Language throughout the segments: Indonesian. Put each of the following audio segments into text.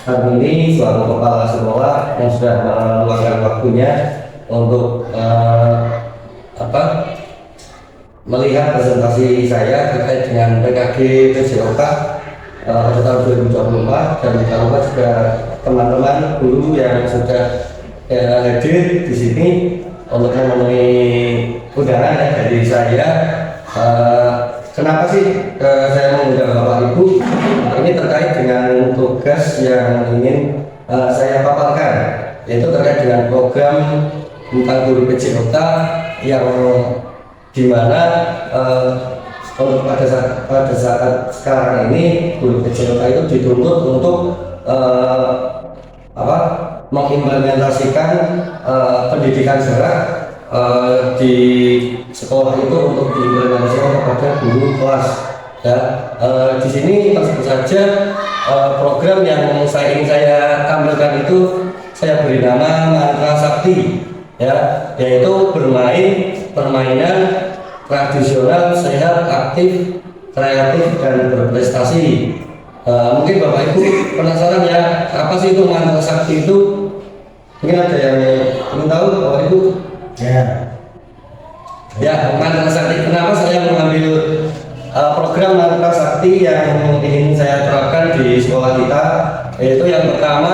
hari ini selaku kepala sekolah yang sudah meluangkan waktunya untuk melihat presentasi saya terkait dengan PKG PJOK pada tahun 2024, dan jangan lupa juga teman-teman guru yang sudah hadir di sini untuk memenuhi undangan dari saya. Kenapa sih saya mengundang Bapak Ibu? Ini terkait dengan tugas yang ingin saya paparkan, yaitu terkait dengan program tentang guru PJOK yang dimana pada saat sekarang ini guru PJOK itu dituntut untuk mengimplementasikan pendidikan jarak di sekolah itu untuk diimplementasikan kepada guru kelas. Ya, di sini tentu saja program yang ingin saya tampilkan itu saya beri nama Mantra Sakti, ya, yaitu bermain permainan tradisional, sehat, aktif, kreatif, dan berprestasi. Mungkin Bapak Ibu penasaran ya, apa sih itu Mantra Sakti itu? Mungkin ada yang ingin tahu, Bapak Ibu? Ya, Mantra Sakti. Kenapa saya mengambil program Mantra Sakti yang ingin saya terapkan di sekolah kita? Yaitu yang pertama,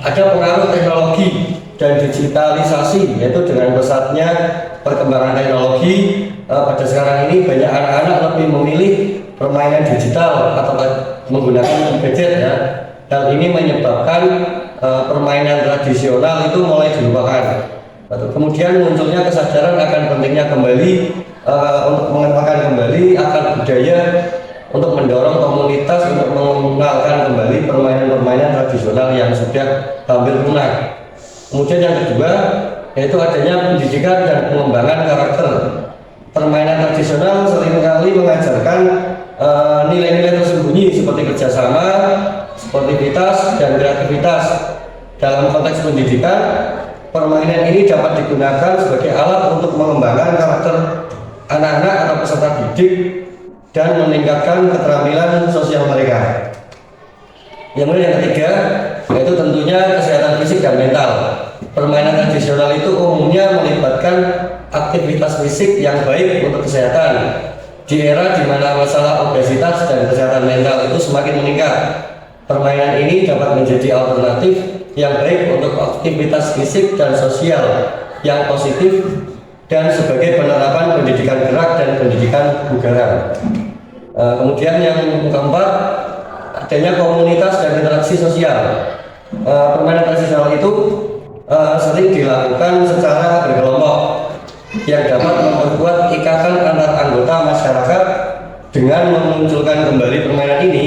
ada pengaruh teknologi dan digitalisasi, yaitu dengan pesatnya perkembangan teknologi pada sekarang ini banyak anak-anak lebih memilih permainan digital atau menggunakan gadget, ya. Hal ini menyebabkan permainan tradisional itu mulai dilupakan. Kemudian munculnya kesadaran akan pentingnya kembali untuk mengenalkan kembali akar budaya, untuk mendorong komunitas untuk mengenalkan kembali permainan-permainan tradisional yang sudah hampir punah. Kemudian yang kedua, yaitu adanya pendidikan dan pengembangan karakter. Permainan tradisional seringkali mengajarkan nilai-nilai tersembunyi seperti kerjasama, sportivitas, dan kreativitas. Dalam konteks pendidikan, permainan ini dapat digunakan sebagai alat untuk mengembangkan karakter anak-anak atau peserta didik dan meningkatkan keterampilan sosial mereka. Yang ketiga, yaitu tentunya kesehatan fisik dan mental. Permainan tradisional itu umumnya melibatkan aktivitas fisik yang baik untuk kesehatan. Di era di mana masalah obesitas dan kesehatan mental itu semakin meningkat, permainan ini dapat menjadi alternatif yang baik untuk aktivitas fisik dan sosial yang positif dan sebagai penerapan pendidikan gerak dan pendidikan kebugaran. Kemudian yang keempat, adanya komunitas dan interaksi sosial. Permainan tradisional itu sering dilakukan secara berkelompok yang dapat memperkuat ikatan antar anggota masyarakat. Dengan memunculkan kembali permainan ini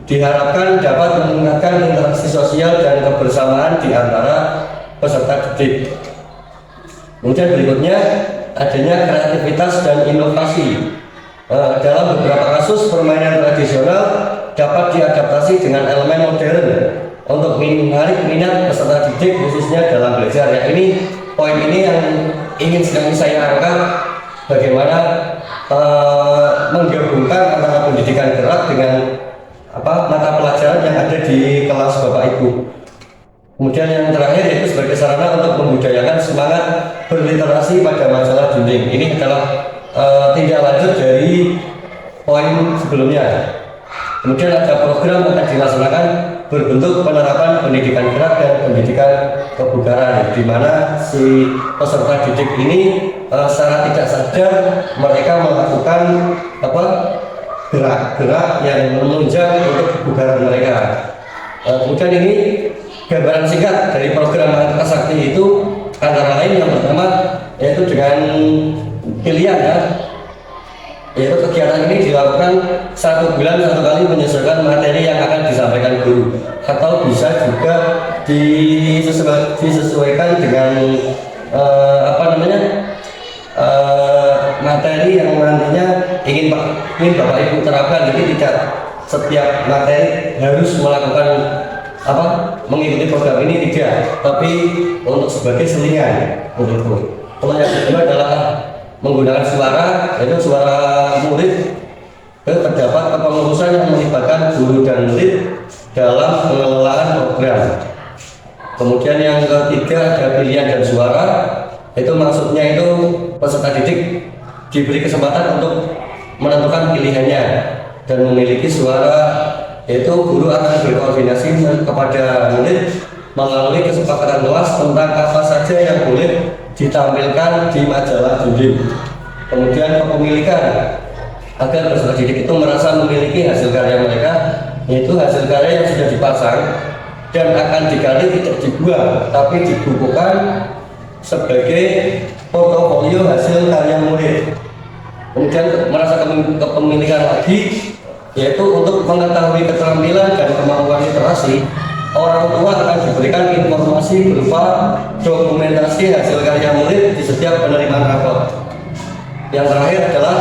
diharapkan dapat meningkatkan interaksi sosial dan kebersamaan di antara peserta didik. Kemudian berikutnya, adanya kreativitas dan inovasi. Dalam beberapa kasus permainan tradisional dapat diadaptasi dengan elemen modern untuk menarik minat peserta didik khususnya dalam belajar. Ya, ini poin ini yang ingin sekali saya angkat, bagaimana menggabungkan antara pendidikan gerak dengan mata pelajaran yang ada di kelas Bapak Ibu. Kemudian yang terakhir, yaitu sebagai sarana untuk membudayakan semangat berliterasi pada masalah dinding. Ini adalah tindak lanjut dari poin sebelumnya. Kemudian ada program yang akan dilaksanakan berbentuk penerapan pendidikan gerak dan pendidikan kebugaran, di mana si peserta didik ini secara tidak sadar mereka melakukan gerak-gerak yang menunjang untuk kebugaran mereka. Kemudian ini gambaran singkat dari program Mantra Sakti itu antara lain yang pertama yaitu dengan pilihan, ya, yaitu kegiatan ini dilakukan 1 bulan 1 kali menyesuaikan materi yang akan disampaikan guru, atau bisa juga disesuaikan dengan materi yang nantinya ingin Bapak Ibu terapkan. Jadi tidak setiap materi harus melakukan mengikuti program ini, tidak, tapi untuk sebagai selingan begitu. Kalau yang kedua adalah menggunakan suara, yaitu suara murid. Terdapat kepengurusan yang melibatkan guru dan murid dalam pengelolaan program. Kemudian yang ketiga ada pilihan dan suara, itu maksudnya itu peserta didik diberi kesempatan untuk menentukan pilihannya dan memiliki suara, yaitu guru akan berkoordinasi kepada murid melalui kesepakatan kelas tentang apa saja yang boleh ditampilkan di majalah bimbing. Kemudian kepemilikan, agar peserta didik itu merasa memiliki hasil karya mereka, yaitu hasil karya yang sudah dipasang dan akan digali tidak dibuang tapi dibukukan sebagai portofolio hasil karya murid. Kemudian merasa kepemilikan lagi, yaitu untuk mengetahui keterampilan dan kemampuan literasi, orang tua akan diberikan informasi berupa dokumentasi hasil karya murid di setiap penerimaan rapor. Yang terakhir adalah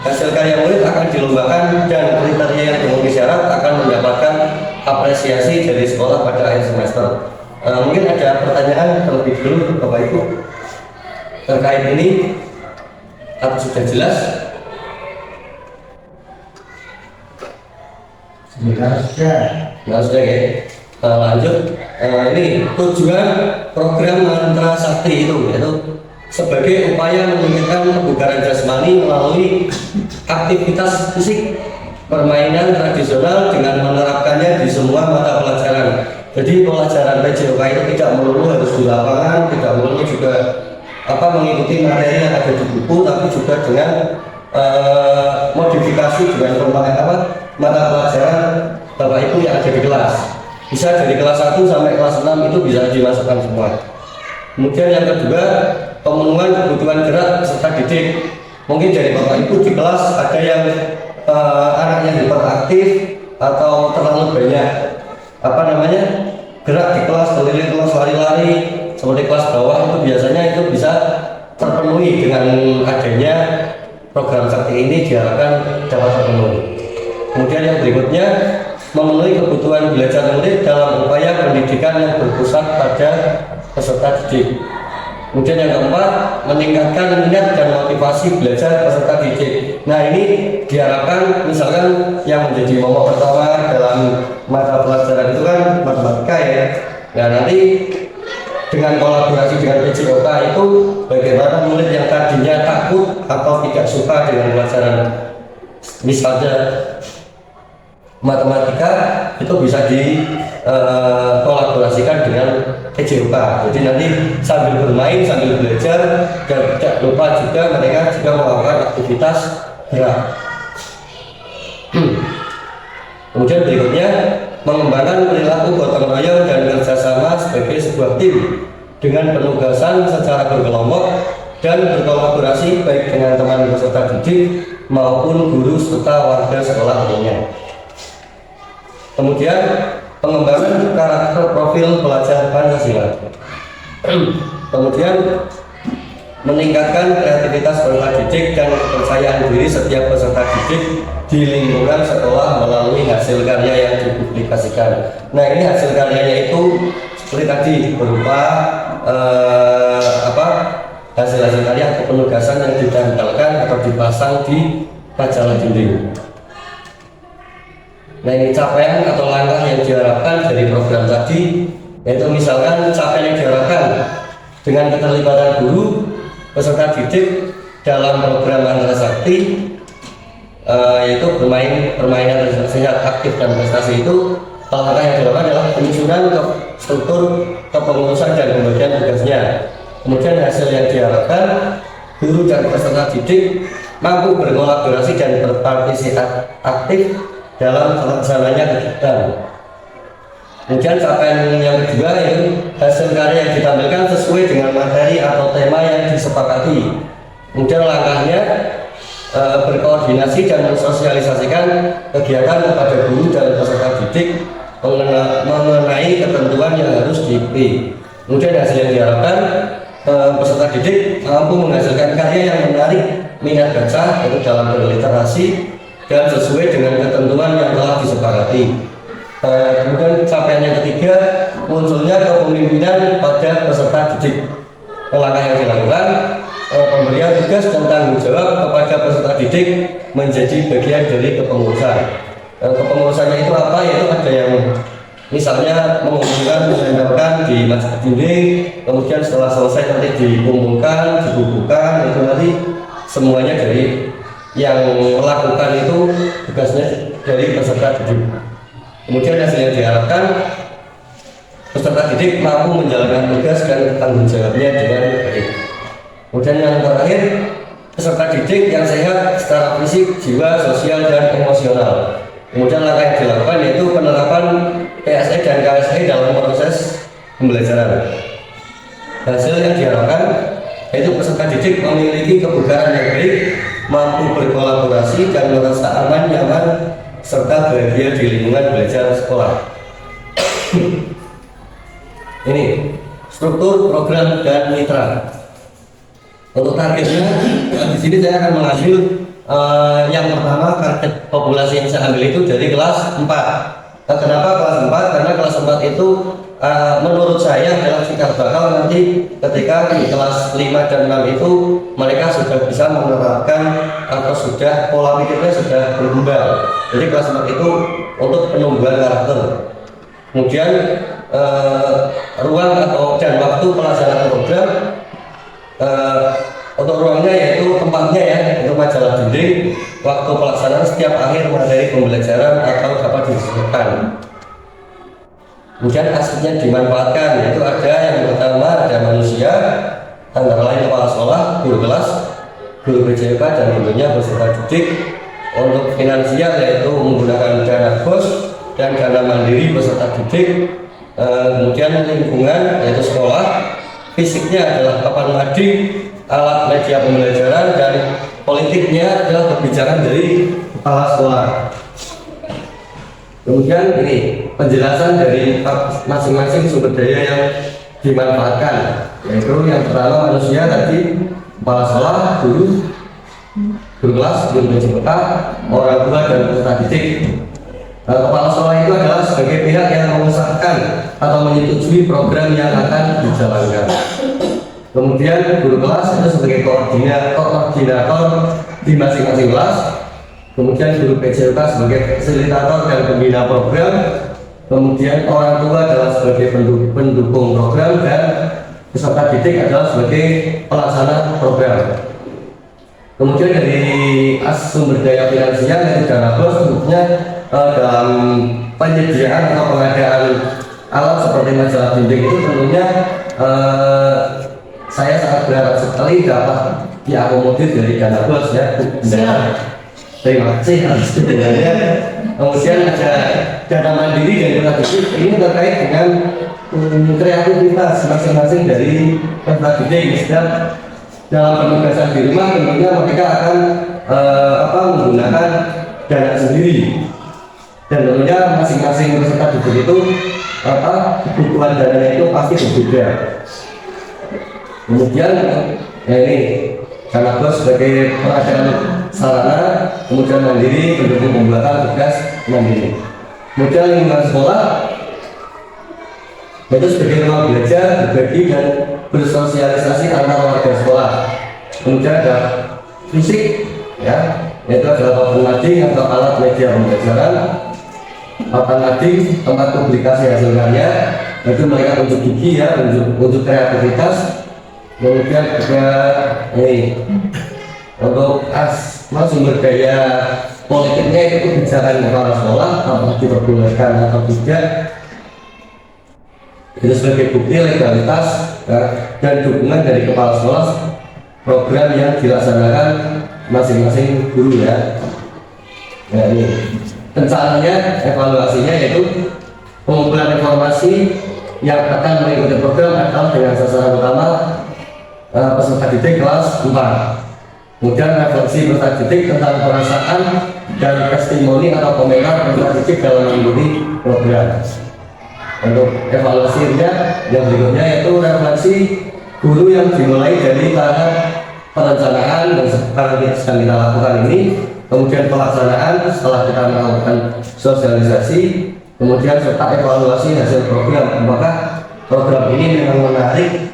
hasil karya murid akan dilombakan dan kriteria yang memenuhi syarat akan mendapatkan apresiasi dari sekolah pada akhir semester. Mungkin ada pertanyaan terlebih dulu Bapak Ibu terkait ini, atau sudah jelas? Sudah ya. Lanjut. Ini tujuan program Mantra Sakti itu, yaitu sebagai upaya meningkatkan kebugaran jasmani melalui aktivitas fisik, permainan tradisional dengan menerapkannya di semua mata pelajaran. Jadi pelajaran PJOK itu tidak melulu harus di lapangan, tidak melulu juga mengikuti materi yang ada di buku, tapi juga dengan modifikasi dengan mata pelajaran Bapak Ibu yang ada di kelas. Bisa dari kelas 1 sampai kelas 6 itu bisa dimasukkan semua. Kemudian yang kedua, pemenuhan kebutuhan gerak peserta didik. Mungkin dari Bapak Ibu di kelas ada yang anaknya hiperaktif atau terlalu banyak gerak di kelas, keliling kelas, lari-lari seperti kelas bawah, itu biasanya itu bisa terpenuhi dengan adanya program sakti ini, diharapkan dapat terpenuhi. Kemudian yang berikutnya, memenuhi kebutuhan belajar murid dalam upaya pendidikan yang berpusat pada peserta didik. Kemudian yang keempat, meningkatkan minat dan motivasi belajar peserta didik. Nah, ini diharapkan misalkan yang menjadi momok pertama dalam mata pelajaran itu kan matematika ya. Nah, nanti dengan kolaborasi dengan PJOK itu bagaimana murid yang tadinya takut atau tidak suka dengan pelajaran misalnya matematika itu bisa dikolaborasikan dengan PJOK. Jadi nanti sambil bermain, sambil belajar, dan tidak lupa juga mereka juga melakukan aktivitas gerak. Kemudian berikutnya, mengembangkan perilaku gotong royong dan kerjasama sebagai sebuah tim dengan penugasan secara berkelompok dan berkolaborasi baik dengan teman peserta didik maupun guru serta warga sekolah umumnya. Kemudian pengembangan karakter profil pelajar Pancasila. Kemudian meningkatkan kreativitas peserta didik dan kepercayaan diri setiap peserta didik di lingkungan sekolah melalui hasil karya yang dipublikasikan. Nah, ini hasil karyanya itu seperti tadi berupa hasil-hasil karya atau penugasan yang ditempelkan atau dipasang di majalah dinding. Nah, ini capaian atau langkah yang diharapkan dari program tadi, yaitu misalkan capaian yang diharapkan dengan keterlibatan guru peserta didik dalam program Mantra Sakti, yaitu permainan sehat aktif dan prestasi. Itu langkah yang dilakukan adalah penyusunan ke struktur kepengurusan dan pembagian tugasnya. Kemudian hasil yang diharapkan, guru dan peserta didik mampu berkolaborasi dan berpartisipasi aktif dalam pelaksananya kegiatan. Kemudian capaian yang kedua yaitu hasil karya yang ditampilkan sesuai dengan materi atau tema yang disepakati. Kemudian langkahnya berkoordinasi dan mensosialisasikan kegiatan kepada guru dan peserta didik mengenai ketentuan yang harus diikuti. Kemudian hasil yang diharapkan, peserta didik mampu menghasilkan karya yang menarik minat baca, yaitu dalam berliterasi dan sesuai dengan ketentuan yang telah disepakati. Kemudian capaian yang ketiga, munculnya kepemimpinan pada peserta didik. Langkah yang dilakukan, pemberian tugas dan tanggung jawab kepada peserta didik menjadi bagian dari kepengurusan. kepengurusannya itu apa, yaitu ada yang misalnya mengumpulkan, menempelkan di masjid dinding, kemudian setelah selesai nanti dikumpulkan, dibukukan, itu nanti semuanya dari yang melakukan itu tugasnya dari peserta didik. Kemudian hasilnya diharapkan peserta didik mampu menjalankan tugas dan tanggung jawabnya dengan baik. Kemudian yang terakhir, peserta didik yang sehat secara fisik, jiwa, sosial, dan emosional. Kemudian langkah yang dilakukan yaitu penerapan PSE dan KSE dalam proses pembelajaran. Hasil yang diharapkan yaitu peserta didik memiliki kebugaran yang baik, mampu berkolaborasi dan merasa aman, nyaman, serta bahagia di lingkungan belajar sekolah. Ini struktur, program, dan mitra. Untuk targetnya, di sini saya akan mengambil yang pertama, target populasi yang saya ambil itu dari kelas 4. Kenapa kelas 4? Karena kelas 4 itu menurut saya adalah cikal bakal nanti ketika di kelas 5 dan 6 itu mereka sudah bisa menerapkan atau sudah pola pikirnya sudah berkembang. Jadi kelas 4 itu untuk penumbuhan karakter. Kemudian ruang atau dan waktu pelaksanaan program, untuk ruangnya yaitu tempatnya ya, untuk majalah dinding, waktu pelaksanaan setiap akhir materi pembelajaran atau dapat disebutkan. Kemudian asetnya dimanfaatkan, yaitu ada yang pertama ada manusia, antara lain kepala sekolah, guru kelas, guru PJK, dan tentunya peserta didik. Untuk finansial yaitu menggunakan dana BOS dan dana mandiri peserta didik. Kemudian lingkungan yaitu sekolah, fisiknya adalah papan mading, alat media pembelajaran, dan politiknya adalah kebijakan dari kepala sekolah. Kemudian ini penjelasan dari masing-masing sumber daya yang dimanfaatkan, yaitu yang pertama manusia tadi, kepala sekolah, guru kelas, guru PJK, orang tua, dan peserta didik. Kepala sekolah itu adalah sebagai pihak yang mengesahkan atau menyetujui program yang akan dijalankan. Kemudian guru kelas itu sebagai koordinator di masing-masing kelas. Kemudian guru PJK sebagai fasilitator dan pembina program. Kemudian orang tua adalah sebagai pendukung program, dan peserta didik adalah sebagai pelaksana program. Kemudian dari sumber daya finansial yaitu dana BOS, tentunya dalam penyediaan atau pengadaan alat seperti majalah dinding itu tentunya saya sangat berharap sekali dapat diakomodir dari dana BOS ya. Terima kasih atas kedengarannya. Kemudian ada dana mandiri dari peserta didik, ini terkait dengan kreativitas masing-masing dari peserta didik. Misalnya dalam penugasan di rumah tentunya mereka akan menggunakan dana sendiri, dan tentunya masing-masing peserta didik itu kebutuhan dananya itu pasti berbeda. Kemudian ini dana BOS sebagai pengadaan sarana, kemudian mandiri pendukung pembuatan tugas mandiri. Kemudian lingkungan sekolah itu sebagai ruang belajar, berbagi, dan bersosialisasi antar warga sekolah. Kemudian ada fisik ya, yaitu adalah papan mading atau alat media pembelajaran, papan mading tempat publikasi hasil karya, itu mereka unjuk gigi ya, unjuk kreativitas. Kemudian juga ini untuk sumber daya politiknya itu kebijakan kepala sekolah, apakah diperbolehkan atau tidak. Itu sebagai bukti legalitas dan dukungan dari kepala sekolah program yang dilaksanakan masing-masing guru ya. Nah, ini rencananya evaluasinya yaitu pengumpulan informasi yang akan mengikuti program adalah dengan sasaran utama peserta didik kelas 4. Kemudian refleksi peserta didik tentang perasaan dan testimoni atau komentar peserta didik dalam mengikuti program. Untuk evaluasinya yang berikutnya yaitu refleksi guru yang dimulai dari tahap perencanaan dan sekarang sedang kita lakukan ini, kemudian pelaksanaan setelah kita melakukan sosialisasi, kemudian serta evaluasi hasil program. Apakah program ini memang menarik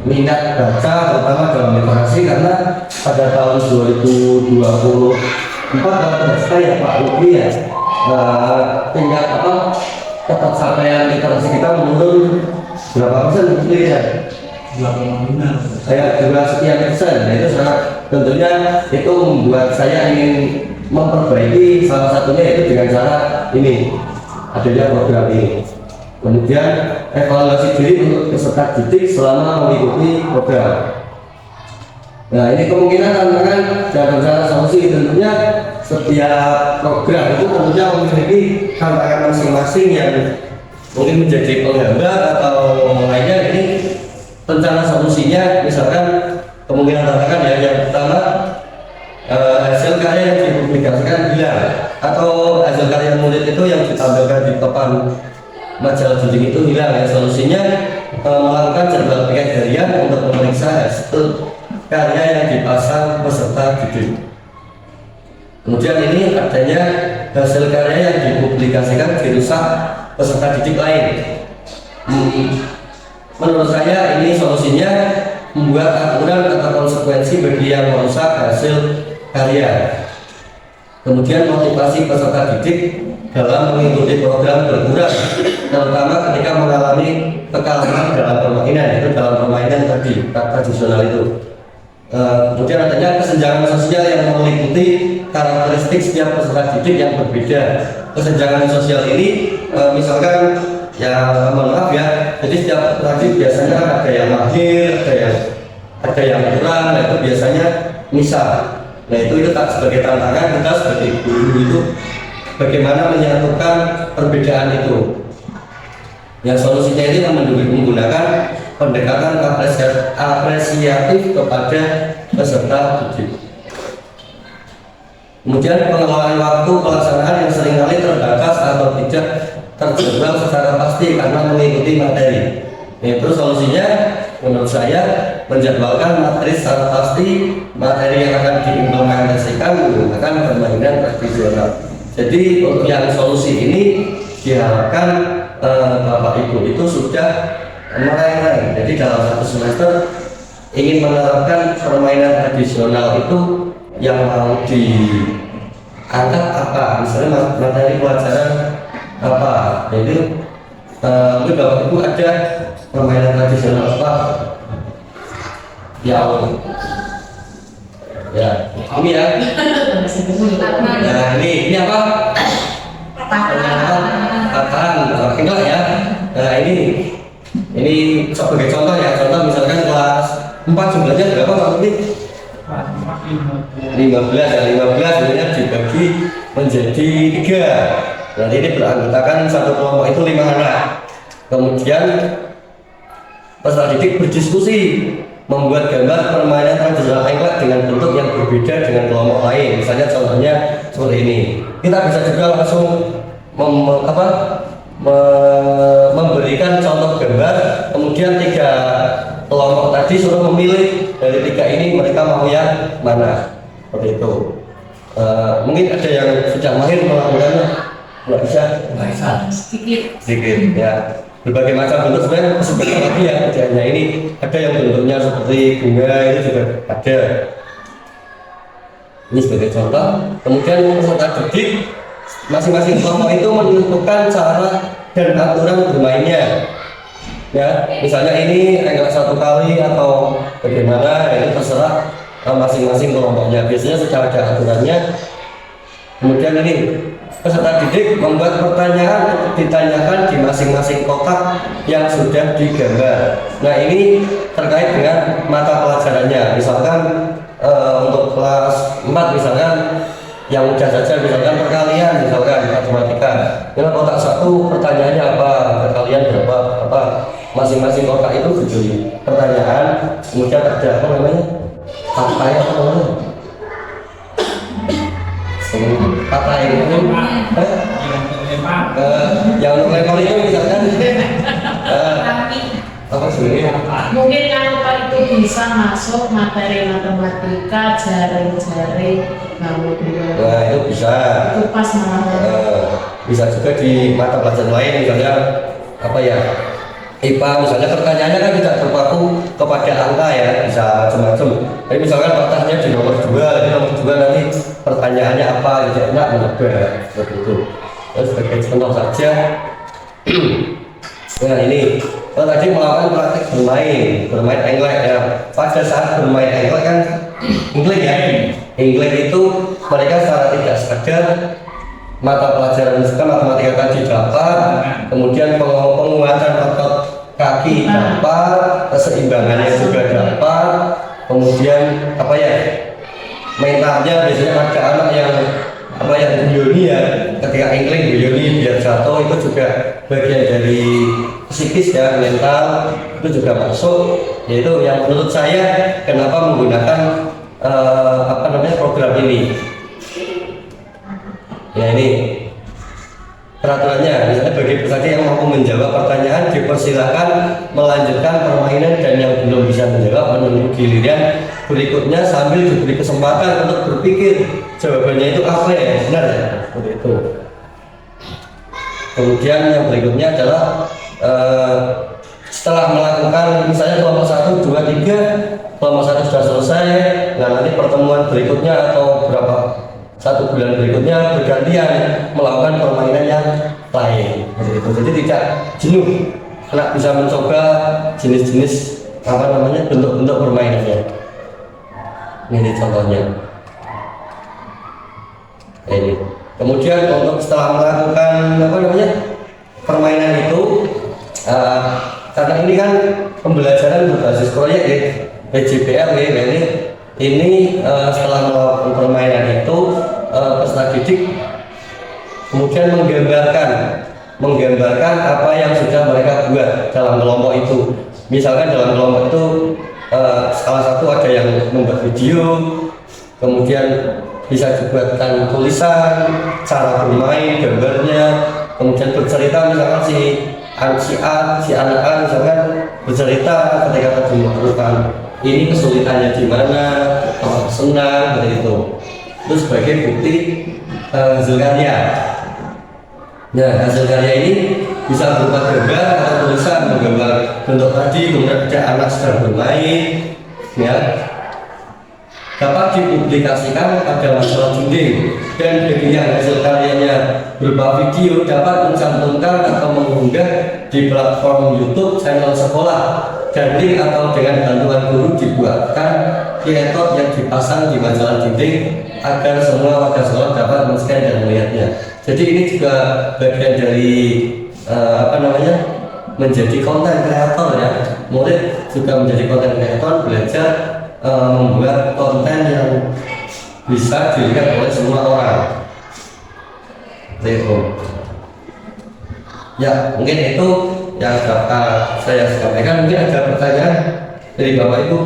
minat baca terutama dalam literasi, karena pada tahun 2020 4 kalau tidak salah ya Pak Ruby ya, tingkat ketercapaian literasi kita menurun berapa persen mungkin ya? 85. Saya juga sekian persen. Nah, itu sangat tentunya itu membuat saya ingin memperbaiki, salah satunya itu dengan cara ini adanya program ini. Kemudian evaluasi diri untuk peserta didik selama mengikuti program. Nah, ini kemungkinan tantangan dan rencana solusi. Tentunya setiap program itu tentunya memiliki tantangan masing-masing yang mungkin menjadi penghambat atau lainnya. Ini rencana solusinya, misalkan kemungkinan tantangan ya, yang pertama hasil karya yang dipublikasikan hilang, atau hasil karya murid itu yang ditampilkan di papan majalah didik itu hilang ya. Solusinya melakukan jadwal pikir harian untuk memeriksa hasil karya yang dipasang peserta didik. Kemudian ini adanya hasil karya yang dipublikasikan dirusak peserta didik lain. Menurut saya ini solusinya membuat aturan atau konsekuensi bagi yang merusak hasil karya. Kemudian motivasi peserta didik dalam mengikuti program berkurang, terutama ketika mengalami kekalahan dalam permainan, itu dalam permainan tadi tradisional itu. Kemudian adanya kesenjangan sosial yang meliputi karakteristik setiap peserta didik yang berbeda. Kesenjangan sosial ini misalkan ya, mohon maaf ya, jadi setiap peserta didik biasanya kan ada yang mahir, ada yang kurang, nah itu biasanya misal. Nah itu tak sebagai tantangan kita sebagai guru itu bagaimana menyatukan perbedaan itu. Yang solusinya ini menggunakan pendekatan apresiatif kepada peserta didik. Kemudian pengelolaan waktu pelaksanaan yang seringkali terbatas atau tidak terjadwal secara pasti karena mengikuti materi. Itu solusinya menurut saya menjadwalkan materi secara pasti, materi yang akan diimplementasikan menggunakan permainan tradisional. Jadi untuk yang solusi ini diharapkan Bapak Ibu itu sudah meraih. Jadi dalam satu semester ingin menerapkan permainan tradisional itu yang mau diangkat apa, misalnya materi pelajaran apa. Jadi mungkin Bapak Ibu ada permainan tradisional apa? Ya, ini ya. Nah ini apa? Tatahan, enggak ya. Nah ini sebagai contoh ya. Contoh misalkan kelas 4 jumlahnya berapa Pak Budi? 15 ya. 15 sebenarnya dibagi menjadi 3. Nanti ini beranggotakan satu kelompok itu 5 anak. Kemudian peserta didik berdiskusi membuat gambar permainan tradisional engklek dengan bentuk yang berbeda dengan kelompok lain. Misalnya contohnya seperti ini. Kita bisa juga langsung memberikan contoh gambar, kemudian 3 kelompok tadi suruh memilih dari 3 ini mereka mau yang mana. Seperti itu. Mungkin ada yang sudah mahir melakukannya. Nggak bisa? Sedikit ya. Berbagai macam bentuk sebenarnya sebenarnya lagi ya, tidak hanya ini, ada yang bentuknya seperti bunga, itu juga ada. Ini sebagai contoh. Kemudian peserta didik masing-masing kelompok itu menentukan cara dan aturan bermainnya. Ya, misalnya ini engklek 1 kali atau bagaimana, itu terserah masing-masing kelompoknya. Biasanya sudah ada aturannya. Kemudian ini peserta didik membuat pertanyaan untuk ditanyakan di masing-masing kotak yang sudah digambar. Nah ini terkait dengan mata pelajarannya. Misalkan untuk kelas 4 misalkan yang mudah saja, misalkan perkalian, misalkan matematika. Dengan kotak 1 pertanyaannya apa, perkalian berapa, apa. Masing-masing kotak itu diberi pertanyaan. Kemudian ada apa namanya? Apa ya namanya? Kata ini yang untuk level itu misalkan apa sebenarnya? Mungkin kalau Pak itu bisa masuk materi matematika, jaring-jaring, nah itu bisa. Itu pas Bisa juga di mata pelajaran lain, misalnya apa ya? IPA misalnya pertanyaannya kan tidak terpaku kepada angka ya, bisa macam-macam. Tapi misalkan pertanyaannya di nomor 2, jadi nomor 2 nanti pertanyaan pertanyaannya apa, tidak enak menebak seperti itu. Terus sebagai contoh saja, nah ini tadi melakukan praktik bermain engklek ya. Pada saat bermain engklek kan, engklek itu mereka secara tidak sadar mata pelajaran misalkan matematika tadi dapat, kemudian penguatan otot kaki dapat, keseimbangannya juga dapat, kemudian apa ya, mentalnya biasanya ada anak yang apa yang guyoni ya, ketika engklek guyoni biar jatuh itu juga bagian dari psikis ya, mental itu juga masuk, yaitu yang menurut saya kenapa menggunakan apa namanya program ini. Ya ini peraturannya, misalnya bagi peserta yang mampu menjawab pertanyaan dipersilakan melanjutkan permainan, dan yang belum bisa menjawab menunggu giliran berikutnya sambil diberi kesempatan untuk berpikir jawabannya itu apa ya, benar ya, seperti itu. Kemudian yang berikutnya adalah setelah melakukan misalnya kelompok 1, 2, 3, kelompok 1 sudah selesai, nah nanti pertemuan berikutnya atau berapa 1 bulan berikutnya bergantian melakukan permainan yang lain, jadi tidak jenuh, anak bisa mencoba jenis-jenis apa namanya bentuk-bentuk permainannya. Ini contohnya. Ini. Kemudian untuk setelah melakukan apa namanya permainan itu, karena ini kan pembelajaran berbasis proyek ya, PJPL ya, ini setelah melakukan permainan itu peserta didik kemudian menggambarkan apa yang sudah mereka buat dalam kelompok itu. Misalkan dalam kelompok itu salah satu ada yang membuat video, kemudian bisa dibuatkan tulisan, cara bermain, gambarnya, kemudian bercerita, misalkan si anak A misalkan bercerita ketika tadi melakukan ini kesulitannya di mana, senang seperti itu. Terus sebagai bukti hasil karya. Nah, hasil karya ini bisa berupa gambar atau tulisan, menggambar bentuk tadi, kemudian ada anak sedang bermain, ya. Dapat dipublikasikan pada masalah dinding, dan bagi yang hasil karyanya berupa video dapat mencantumkan atau mengunggah di platform YouTube channel sekolah, dan link atau dengan bantuan guru dibuatkan kreator yang dipasang di majalah dinding agar semua warga sekolah dapat men-scan dan melihatnya. Jadi ini juga bagian dari apa namanya menjadi konten kreator ya. Murid juga menjadi konten kreator, belajar membuat konten yang bisa dilihat oleh semua orang. Itu. Ya, mungkin itu yang dapat saya sampaikan. Mungkin ada pertanyaan dari Bapak Ibu.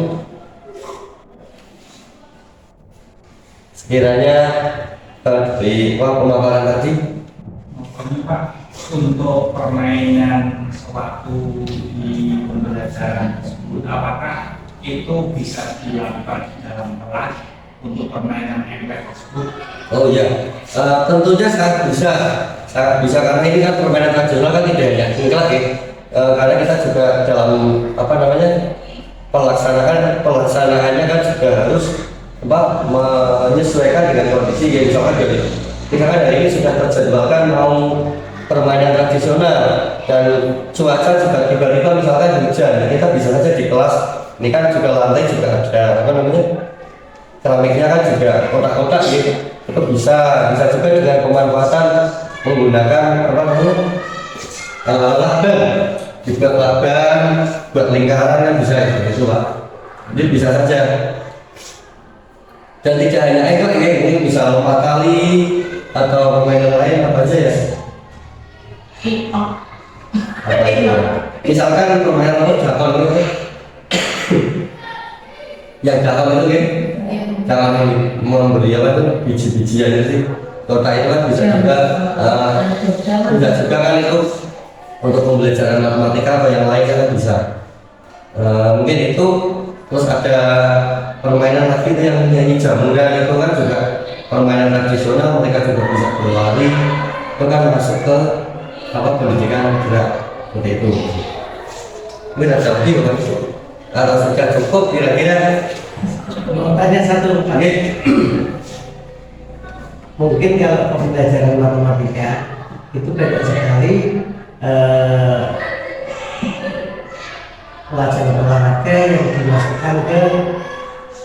Sekiranya dari pemaparan tadi. Pokoknya Pak, untuk permainan sewaktu di pembelajaran tersebut, apakah itu bisa dilakukan di dalam kelas untuk permainan engklek tersebut? Oh iya, tentunya sangat bisa karena ini kan permainan tradisional kan tidak hanya engklek ya. Karena kita juga dalam apa namanya pelaksanaannya kan juga harus menyesuaikan dengan kondisi yang misalkan hari ini sudah terjadwalkan mau permainan tradisional dan cuaca juga tiba-tiba misalkan hujan, kita bisa saja di kelas ini kan juga lantai juga ada apa namanya keramiknya kan juga kotak-kotak gitu, itu bisa juga dengan pemanfaatan menggunakan apa namanya laban, dibuat laban buat lingkaran kan bisa gitu Pak, jadi bisa saja. Dan tidak hanya engklek ya, ini bisa lompat tali atau permainan lain apa aja ya? Apa itu? Misalkan permainan apa dakon itu, yang dakon itu kan, jangan memberi apa itu biji-bijian itu sih. Kotak itu kan bisa juga, bisa juga kan itu untuk pembelajaran matematika atau yang lain kan bisa. Mungkin itu. Terus ada permainan lagi itu yang nyanyi jamuran, itu kan juga permainan tradisional, mereka juga bisa berlari, itu kan masuk ke apa pendidikan gerak seperti itu. Mungkin ada lagi bukan? Kalau sudah cukup kira-kira tanya satu Pak. mungkin kalau pembelajaran matematika itu banyak sekali pelajaran olahraga yang dimasukkan ke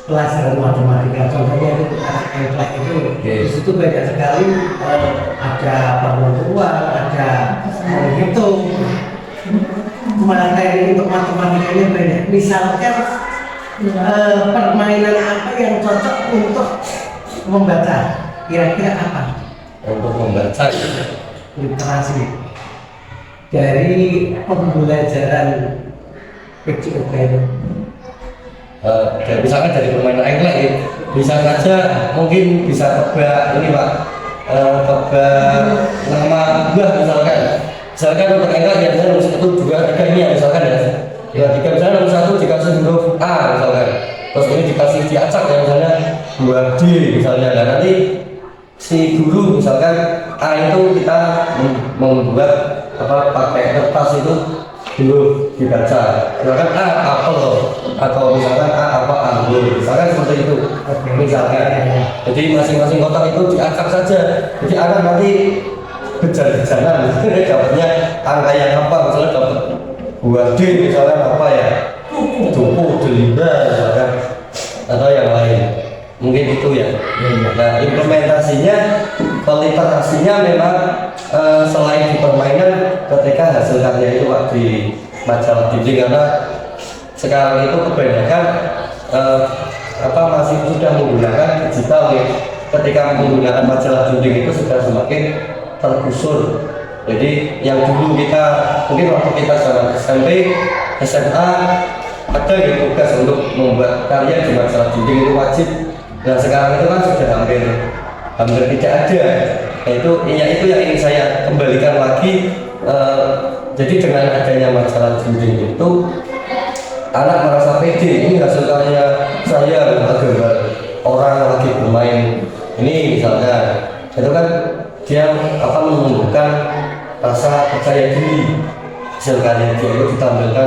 pelajaran matematika. Contohnya itu engklek itu, di situ banyak sekali ada penghitungan, ada menghitung. Materi untuk matematikanya banyak. Misalkan permainan apa yang cocok untuk membaca, kira-kira apa? Untuk membaca Literasi dari pembelajaran kecil itu. Misalkan dari permainan engklek ya, bisa saja mungkin bisa tebak ini Pak, tebak nama buah misalkan untuk engklek biasanya nomor 1, 2, 3 ini ya misalkan ya, 2, 3 misalnya nomor 1 dikasih huruf A misalkan, terus ini dikasih diacak ya misalnya buah D misalnya. Nah nanti si guru misalkan A itu kita membuat apa pakai kertas itu dulu dibaca, misalkan A apel atau misalkan A apa anggur, misalkan seperti itu. Misalkan, jadi masing-masing kotak itu diacak saja, jadi anak nanti kejar-kejaran dapatnya angka yang apa, misalnya dapat buah D misalkan apa ya, duku, delima misalkan, atau yang lain. Mungkin itu ya. Nah implementasinya, literasinya memang selain di permainan, ketika hasil karya itu Pak di majalah dinding, karena sekarang itu kebanyakan masih sudah menggunakan digital ya. Ketika menggunakan majalah dinding itu sudah semakin tergusur. Jadi yang dulu kita mungkin waktu kita zaman SMP, SMA ada yang tugas untuk membuat karya di majalah dinding itu wajib. Nah sekarang itu kan sudah hampir tidak ada. Itu yang ingin saya kembalikan lagi. Jadi dengan adanya majalah dinding itu anak merasa pede, ini hasil karya saya, gambar orang lagi bermain ini misalnya, itu kan dia menumbuhkan rasa percaya diri. Hasil karya dia itu ditampilkan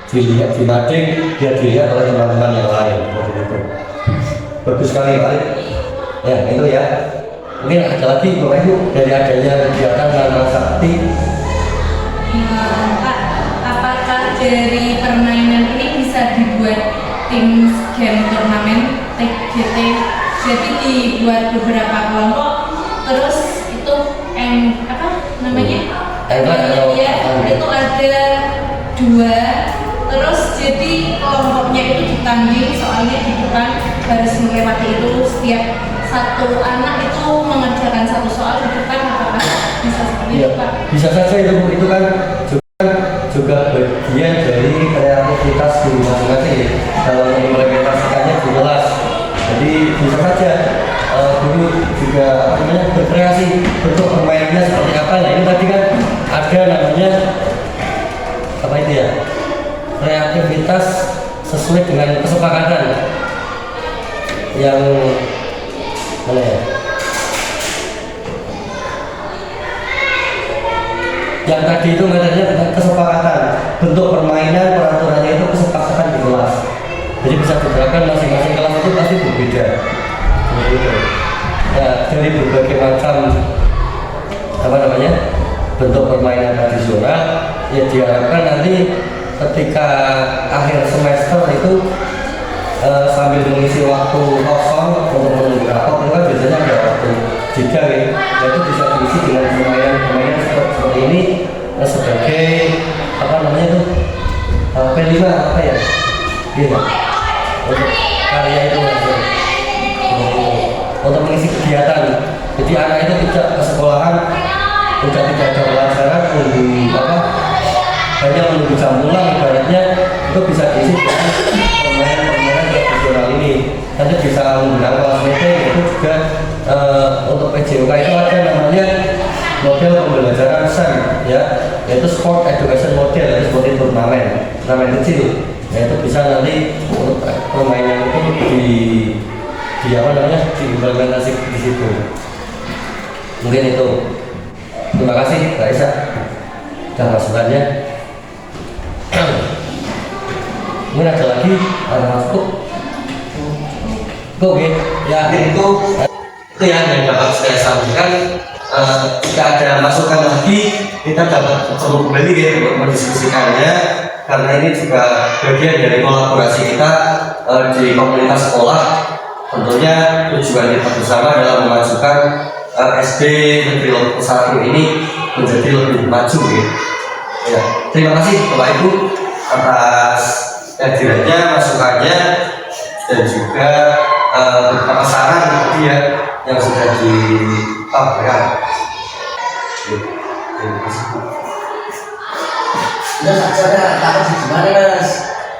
dilihat di mading, dia dilihat oleh teman-teman yang lain seperti itu. Bagus sekali Pak. Ya itu ya. Mungkin ada lagi Bapak Ibu dari adanya kegiatan Nana Sakti. Pak, apakah dari permainan ini bisa dibuat tim game turnamen TGT? Jadi dibuat beberapa kelompok, terus itu itu ada 2, terus jadi kelompoknya itu ditanding, soalnya di depan harus melewati itu setiap satu anak itu mengerjakan satu soal di depan. Apakah bisa seperti itu Pak? Bisa saja itu kan juga bagian dari kreativitas guru masing-masing ya, dalam mengimplementasikannya di kelas. Jadi bisa saja guru juga berkreasi bentuk permainannya seperti apa. Nah ini tadi kan ada namanya apa itu ya, kreativitas sesuai dengan kesepakatan yang mana ya, yang tadi itu materinya dengan kesepakatan bentuk permainan, peraturannya itu kesepakatan di kelas. Jadi bisa diterapkan masing-masing kelas itu pasti berbeda seperti itu. Ya, dari berbagai macam bentuk permainan tradisional, ya diharapkan nanti ketika akhir semester itu sambil mengisi waktu kosong untuk menunggu rapor, itu kan biasanya ada waktu jeda ya, itu bisa diisi dengan permainan seperti ini sebagai P5 apa ya, gitu, untuk karya itu untuk mengisi kegiatan. Jadi anak itu tidak ke sekolahan, tidak ada pelajaran, hanya menunggu jam pulang, ibaratnya itu bisa diisi dengan permainan tradisional ini. Nanti bisa menggunakan kelas meeting, itu juga untuk PJOK itu ada namanya model pembelajaran SEM ya, yaitu Sport Education Model, yaitu seperti turnamen kecil, yaitu bisa nanti untuk permainan itu diimplementasi di situ. Mungkin itu. Terima kasih Mbak Isa dan masukannya. Mungkin ada lagi, ada masuk. Oke, ya itu yang dapat saya sampaikan. Jika ada masukan lagi, kita dapat perlu kembali ya untuk mendiskusikannya, karena ini juga bagian dari kolaborasi kita di komunitas sekolah. Tentunya tujuan kita bersama adalah memajukan SD Negeri Lombok 1 ini menjadi lebih maju ya. Ya, terima kasih Bapak Ibu atas kehadirannya, masukannya, dan juga beberapa saran tadi ya yang sudah disampaikan. Terima kasih. Enggak, saya takut gimana Mas,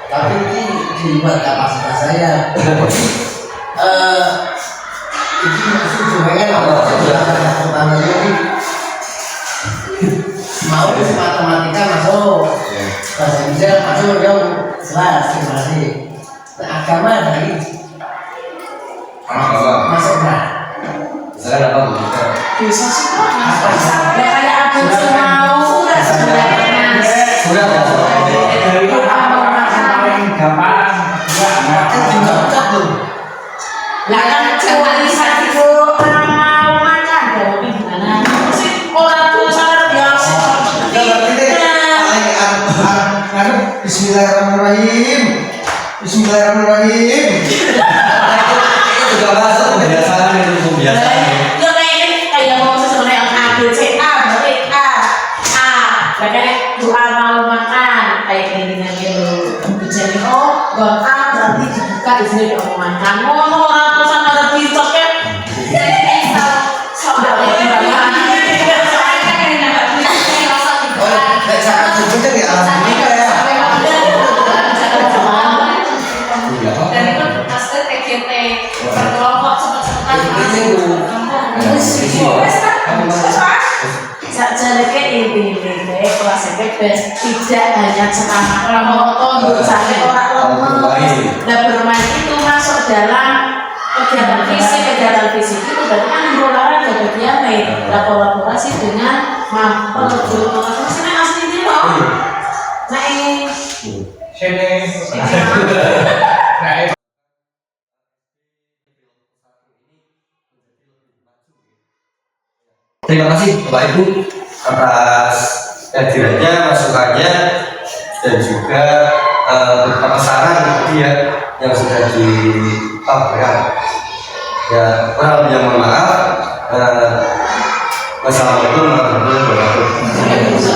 tapi ini di luar kapasitas saya. Ini maksud juga kan pertamanya ini mau matematika masuk, bahasa Indonesia masuk, yang jelas terima kasih. Agama dari masuk nah. Misalkan apa Bu? Bisa sih Pak. Apa ya? Ya kayak aku mau sebenarnya Mas. Sudah ya. Dari itu paling gampang enggak Kan juga ucap tuh. Lah kan cuma bisa itu orang mau makan ya tapi gimana? Sih orang tua sangat biasa. Bismillahirrahmanirrahim. Bismillahirrahmanirrahim. Itu juga masuk kebiasaan itu kebiasaan. Ya kayak mau sesuatu yang A B C A berarti A. Lah kayak doa mau makan kayak gini gitu. Jadi buat A berarti dibuka isinya doa mau makan. Ngomong orang tua sama lebih coknya. Dan itu master PGT berkelompok Sajareke ini kelas tidak hanya ceramah kelompok sampai orang lemes dan bermain itu masuk dalam kegiatan fisik itu berarti kan olahraga bagian lain kolaborasi dengan guru kolaborasi asli ini loh. Nah ini sini. Nah, Terima kasih Bapak Ibu atas kehadirannya, masukannya, dan juga beberapa saran tadi ya yang sudah disampaikan. Ya, kurang lebihnya mohon maaf. Wassalamualaikum warahmatullahi wabarakatuh.